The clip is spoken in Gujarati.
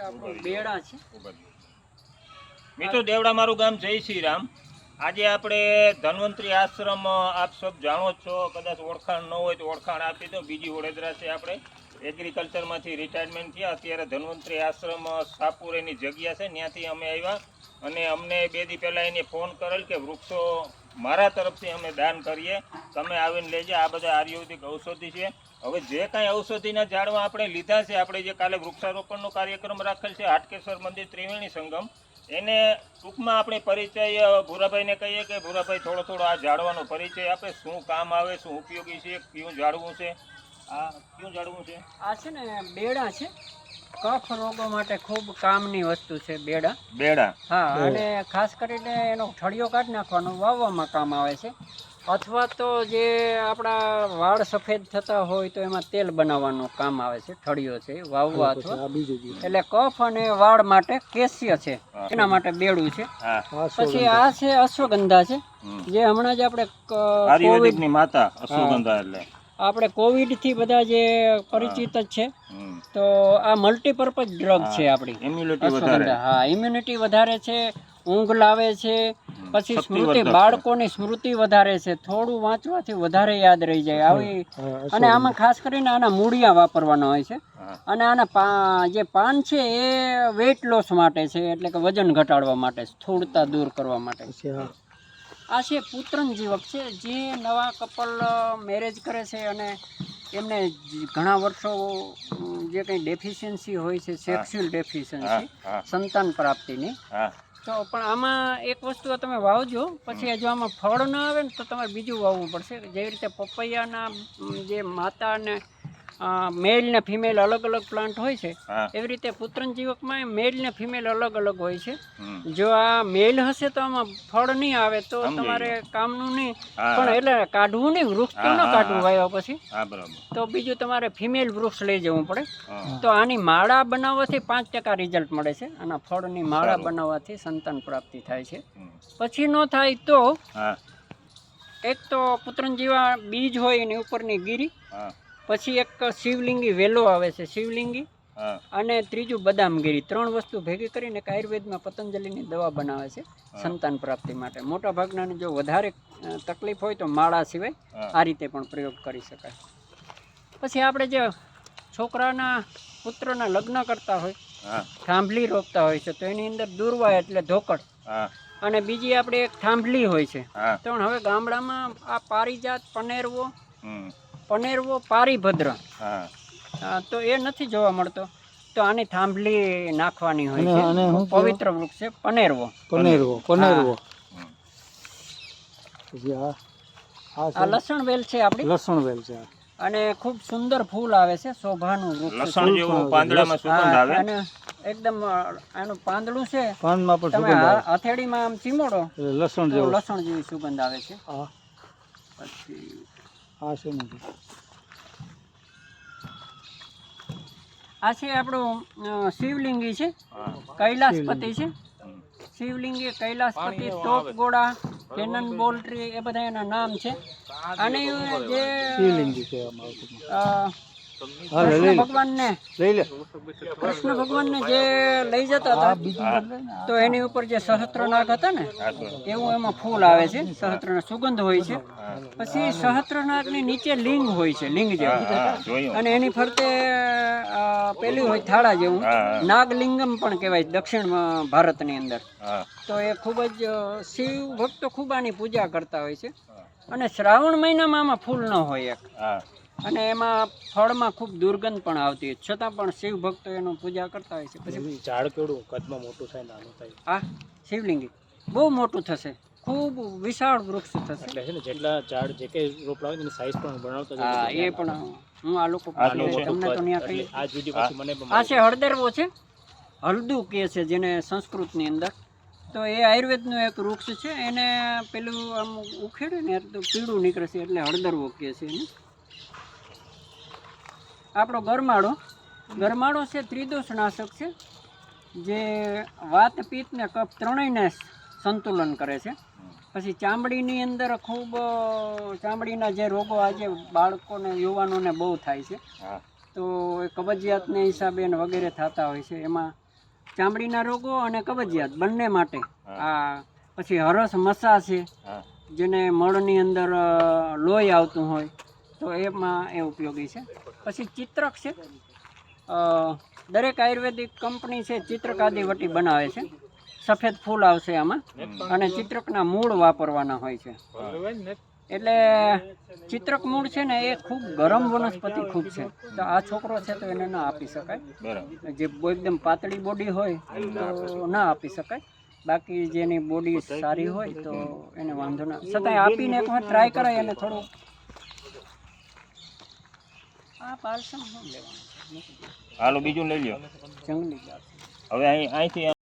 બેડા છે મિત્રો દેવડા મારું ગામ જય શ્રી રામ। આજે આપણે ધન્વંતરી આશ્રમ આપ સબ જાણો છો, કદાચ ઓળખાણ ન હોય તો ઓળખાણ આપી દો। બીજી વડોદરા છે, આપણે એગ્રીકલ્ચરમાંથી રિટાયરમેન્ટ થયા, અત્યારે ધન્વંતરી આશ્રમ સાપુર એની જગ્યા છે, ત્યાંથી અમે આવ્યા અને અમને 2 દી પહેલાં એને ફોન કરેલ કે વૃક્ષો મારા તરફથી અમે દાન કરીએ, તમે આવીને લેજો। આ બધા આયુર્વેદિક ઔષધિ છે। હવે જે કાંઈ ઔષધિના ઝાડવા આપણે લીધા છે, આપણે જે કાલે વૃક્ષારોપણનો કાર્યક્રમ રાખેલ છે હાટકેશ્વર મંદિર ત્રિવેણી સંગમ, એને ટૂંકમાં આપણે પરિચય ભૂરાભાઈને કહીએ કે ભૂરાભાઈ થોડો આ ઝાડવાનો પરિચય આપે, શું કામ આવે, શું ઉપયોગી છે, કયું ઝાડવું છે, આ કયું ઝાડવું છે? આ છે ને બેડા છે, કફ રોગો માટે ખૂબ કામની વસ્તુ છે બેડા। હા, અને ખાસ કરીને એનો ઠળિયો કાઢી નાખવાનો, વાવવામાં કામ આવે છે, અથવા તો જે આપણા વાળ સફેદ થતા હોય તો એમાં તેલ બનાવવાનું કામ આવે છે। ઠળિયો છે વાવવા, અથવા એટલે કફ અને વાળ માટે કેસ્ય છે, એના માટે બેડું છે। પછી આ છે અશ્વગંધા છે, જે હમણાં જ આપણે આયુર્વેદિકની માતા અશ્વગંધા, એટલે આપણે કોવિડ થી બધા જે પરિચિત જ છે, તો આ મલ્ટીપર્પઝ ડ્રગ છે આપણી અશ્વગંધા। હા, ઇમ્યુનિટી વધારે છે, ઊંઘ લાવે છે, પછી સ્મૃતિ, બાળકોની સ્મૃતિ વધારે છે, થોડું વાંચવાથી વધારે યાદ રહી જાય આવી। અને આમાં ખાસ કરીને આના મૂળિયા વાપરવાના હોય છે, અને આના જે પાન છે એ વેઇટ લોસ માટે છે, એટલે કે વજન ઘટાડવા માટે, સ્થૂળતા દૂર કરવા માટે। આ છે પુત્રન જીવક છે, જે નવા કપલ મેરેજ કરે છે અને એમને ઘણા વર્ષો જે કંઈ ડેફિશિયન્સી હોય છે, સેક્સ્યુઅલ ડેફિશિયન્સી, સંતાન પ્રાપ્તિની, તો પણ આમાં એક વસ્તુ તમે વાવજો, પછી જો આમાં ફળ ન આવે ને તો તમારે બીજું વાવવું પડશે। જેવી રીતે પપૈયાના જે માતા અને મેલ ને ફિમેલ અલગ અલગ પ્લાન્ટ હોય છે, એવી રીતે પુત્રન જીવકમાં મેલ ને ફિમેલ અલગ અલગ હોય છે। જો આ મેલ હશે તો આમાં ફળ નહીં આવે, તો તમારે કામનું નહીં, પણ એટલે કાઢવું નહીં, વૃક્ષ તો ન કાઢવું વાવ્યા પછી, તો બીજું તમારે ફિમેલ વૃક્ષ લઈ જવું પડે। તો આની માળા બનાવવાથી 5% રિઝલ્ટ મળે છે, આના ફળની માળા બનાવવાથી સંતાન પ્રાપ્તિ થાય છે। પછી ન થાય તો એક તો પુત્રન જીવા બીજ હોય એની ઉપરની ગીરી, પછી એક શિવલિંગી વેલો આવે છે, શિવલિંગી, અને ત્રીજું બદામગીરી, 3 વસ્તુ ભેગી કરીને આયુર્વેદમાં પતંજલિની દવા બનાવે છે સંતાન પ્રાપ્તિ માટે। મોટા ભાગનાને જો વધારે તકલીફ હોય તો માળા સિવાય આ રીતે પણ પ્રયોગ કરી શકાય। પછી આપણે જે છોકરાના પુત્રના લગ્ન કરતા હોય, થાંભલી રોપતા હોય છે, તો એની અંદર દુર્વા એટલે ધોકડ, અને બીજી આપણે એક થાંભલી હોય છે, તો હવે ગામડામાં આ પારિજાત, પનેરવો, પારીભદ્ર, તો એ નથી જોવા મળતો, તો આની થાંભલી નાખવાની હોય છે, પવિત્ર વૃક્ષ છે પનેરવો। આ લસણ વેલ છે આપણી, લસણ વેલ છે, અને ખૂબ સુંદર ફૂલ આવે છે, શોભાનું વૃક્ષ, લસણ જેવું પાંદડામાં સુગંધ આવે, અને એકદમ આનું પાંદડું છે, તમે હથેળીમાં આમ ચીમોડો લસણ જેવી સુગંધ આવે છે। પછી આ છે ને, આ છે આપણું શિવલિંગી છે, કૈલાસપતિ છે, શિવલિંગી, કૈલાસપતિ, તોપ ગોળા, કેનન બોલ ટ્રી, એ બધા એના નામ છે। અને જે શિવલિંગી કૃષ્ણ ભગવાનને જે લઈ જતા હતા, તો એની ઉપર જે સહસ્ત્રનાગ હતા ને, એવું એમાં ફૂલ આવે છે, સહસ્ત્રના સુગંધ હોય છે। પછી સહસ્ત્રનાગની નીચે લિંગ હોય છે, લિંગ જેવું, અને એની ફરતે પેલી હોય થાળા જેવું, નાગલિંગમ પણ કહેવાય દક્ષિણ ભારતની અંદર। તો એ ખૂબ જ શિવ ભક્તો ખૂબ આની પૂજા કરતા હોય છે, અને શ્રાવણ મહિનામાં આમાં ફૂલ ન હોય એક, અને એમાં ફળમાં ખૂબ દુર્ગંધ પણ આવતી હોય, છતાં પણ શિવ ભક્તો એનું પૂજા કરતા હોય છે। પછી ઝાડ કેવડું કદમાં મોટું થાય, નાનું થાય? આ શિવલિંગી બહુ મોટું થશે, ખૂબ વિશાળ વૃક્ષ થશે, એટલે છે ને જેટલા ઝાડ જે કે રોપડા હોય એની સાઈઝ પણ બનાવતા જાય। હા, એ પણ હું આ લોકો તમને તો ત્યાં કહી, આ છે હળદરવો છે, હળદું કહે છે જેને સંસ્કૃતની અંદર, તો એ આયુર્વેદનું એક વૃક્ષ છે, એને પેલું આમ ઉખેડે ને તો પીળું નીકળે છે, એટલે હળદરવો કહે છે એને। આપણો ગરમાળો છે, ત્રિદોષ નાશક છે, જે વાત, પિત્ત ને કફ ત્રણેયને સંતુલન કરે છે। પછી ચામડીની અંદર ખૂબ ચામડીના જે રોગો આજે બાળકોને, યુવાનોને બહુ થાય છે, તો કબજિયાતને હિસાબે વગેરે થતા હોય છે, એમાં ચામડીના રોગો અને કબજિયાત બંને માટે આ. પછી હરસ મસા છે, હા જેને મળની અંદર લોહી આવતું હોય તો એમાં એ ઉપયોગી છે. પછી ચિત્રક છે, દરેક આયુર્વેદિક કંપની છે ચિત્રક આદિ વટી બનાવે છે. સફેદ ફૂલ આવશે આમાં અને ચિત્રકના મૂળ વાપરવાના હોય છે. એટલે ચિત્રક મૂળ છે ને એ ખૂબ ગરમ વનસ્પતિ ખૂબ છે. તો આ છોકરો છે તો એને ના આપી શકાય. બરાબર. જે એકદમ પાતળી બોડી હોય તો ના આપી શકાય. બાકી જેની બોડી સારી હોય તો એને વાંધો ના. છતાંય આપીને એક વખત ટ્રાય કરાય અને થોડું આ પાલસમ શું લેવાનું હાલો બીજું લઈ લ્યો. જંગલી જાત. હવે અહીંથી